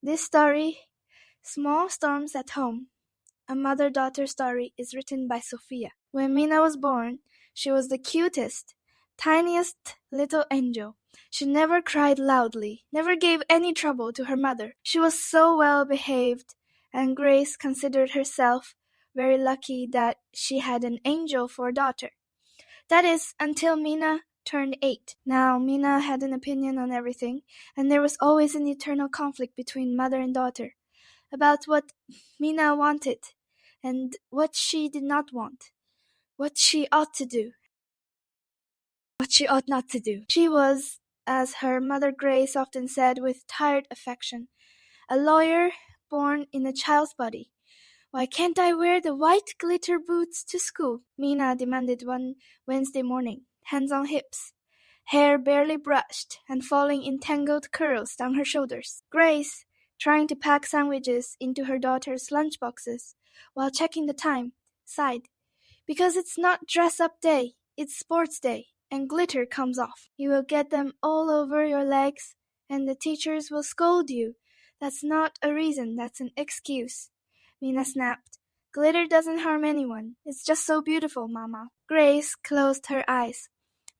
This story, Small Storms at Home, a mother-daughter story, is written by Sophia. When Mina was born, she was the cutest, tiniest little angel. She never cried loudly, never gave any trouble to her mother. She was so well behaved, and Grace considered herself very lucky that she had an angel for a daughter. That is, until Mina turned 8. Now, Mina had an opinion on everything, and there was always an eternal conflict between mother and daughter about what Mina wanted and what she did not want, what she ought to do, what she ought not to do. She was, as her mother Grace often said with tired affection, a lawyer born in a child's body. Why can't I wear the white glitter boots to school? Mina demanded one Wednesday morning, hands on hips, hair barely brushed and falling in tangled curls down her shoulders. Grace, trying to pack sandwiches into her daughter's lunchboxes while checking the time, sighed. Because it's not dress-up day, it's sports day, and glitter comes off. You will get them all over your legs, and the teachers will scold you. That's not a reason, that's an excuse. Mina snapped. Glitter doesn't harm anyone. It's just so beautiful, Mama. Grace closed her eyes.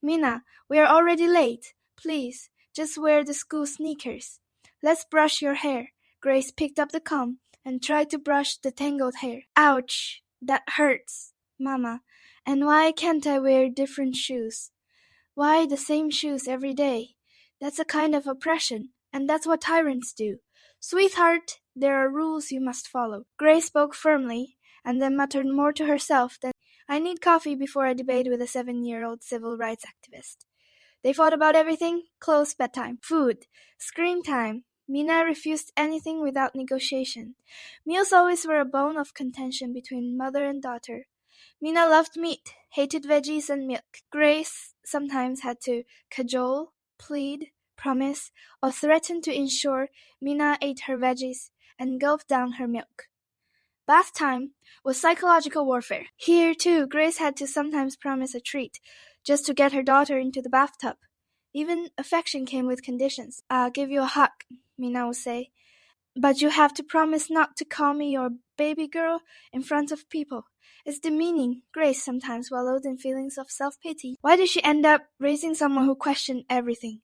Mina, we are already late. Please, just wear the school sneakers. Let's brush your hair. Grace picked up the comb and tried to brush the tangled hair. Ouch, that hurts, Mama. And why can't I wear different shoes? Why the same shoes every day? That's a kind of oppression, and that's what tyrants do. Sweetheart, there are rules you must follow. Grace spoke firmly, and then muttered more to herself than, I need coffee before I debate with a 7-year-old civil rights activist. They fought about everything, clothes, bedtime, food, screen time. Mina refused anything without negotiation. Meals always were a bone of contention between mother and daughter. Mina loved meat, hated veggies and milk. Grace sometimes had to cajole, plead, promise, or threaten to ensure Mina ate her veggies and gulped down her milk. Bath time was psychological warfare. Here, too, Grace had to sometimes promise a treat just to get her daughter into the bathtub. Even affection came with conditions. I'll give you a hug, Mina would say, but you have to promise not to call me your baby girl in front of people. It's demeaning. Grace sometimes wallowed in feelings of self-pity. Why did she end up raising someone who questioned everything?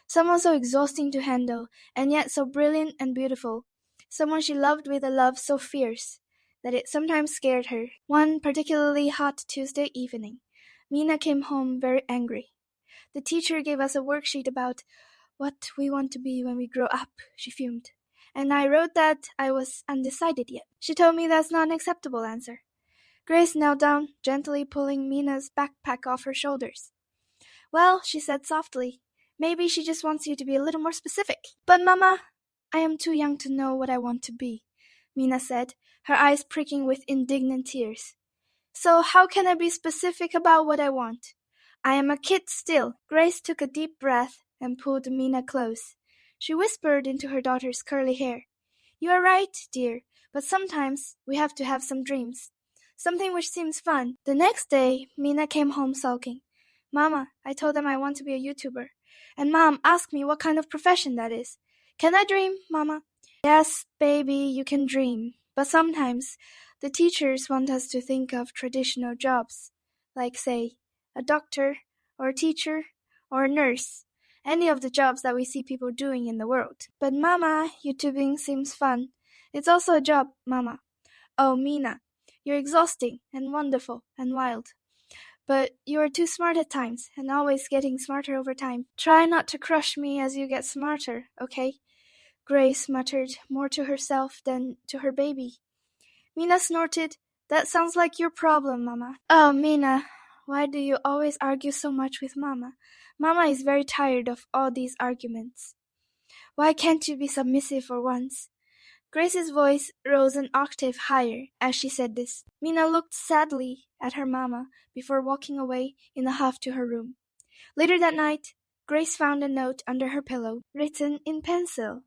Someone so exhausting to handle, and yet so brilliant and beautiful. Someone she loved with a love so fierce that it sometimes scared her. One particularly hot Tuesday evening, Mina came home very angry. The teacher gave us a worksheet about what we want to be when we grow up, she fumed. And I wrote that I was undecided yet. She told me that's not an acceptable answer. Grace knelt down, gently pulling Mina's backpack off her shoulders. Well, she said softly, maybe she just wants you to be a little more specific. But Mama, I am too young to know what I want to be, Mina said, her eyes pricking with indignant tears. So how can I be specific about what I want? I am a kid still. Grace took a deep breath and pulled Mina close. She whispered into her daughter's curly hair. You are right, dear, but sometimes we have to have some dreams. Something which seems fun. The next day, Mina came home sulking. Mama, I told them I want to be a YouTuber. And Mom asked me what kind of profession that is. Can I dream, Mama? Yes, baby, you can dream. But sometimes the teachers want us to think of traditional jobs, like, say, a doctor, or a teacher, or a nurse. Any of the jobs that we see people doing in the world. But Mama, YouTubing seems fun. It's also a job, Mama. Oh, Mina, you're exhausting and wonderful and wild. But you are too smart at times, and always getting smarter over time. Try not to crush me as you get smarter, okay? Grace muttered more to herself than to her baby. Mina snorted. That sounds like your problem, Mama. Oh, Mina, why do you always argue so much with Mama? Mama is very tired of all these arguments. Why can't you be submissive for once? Grace's voice rose an octave higher as she said this. Mina looked sadly at her Mama before walking away in a huff to her room. Later that night, Grace found a note under her pillow, written in pencil.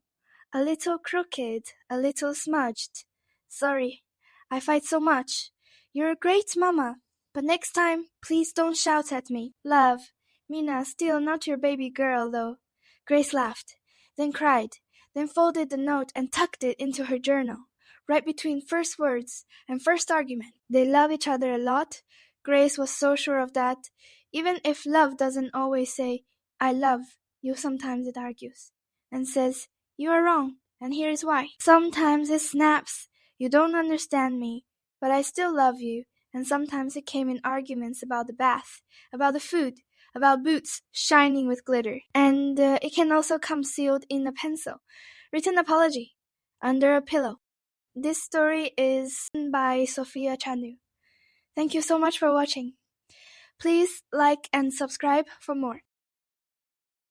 A little crooked, a little smudged. Sorry, I fight so much. You're a great Mama, but next time, please don't shout at me. Love. Mina, still not your baby girl, though. Grace laughed, then cried, then folded the note and tucked it into her journal, right between first words and first argument. They love each other a lot. Grace was so sure of that. Even if love doesn't always say, I love you, sometimes it argues and says, you are wrong, and here is why. Sometimes it snaps, you don't understand me, but I still love you. And sometimes it came in arguments about the bath, about the food, about boots shining with glitter. And it can also come sealed in a pencil, written apology, under a pillow. This story is by Sophia Chanu. Thank you so much for watching. Please like and subscribe for more.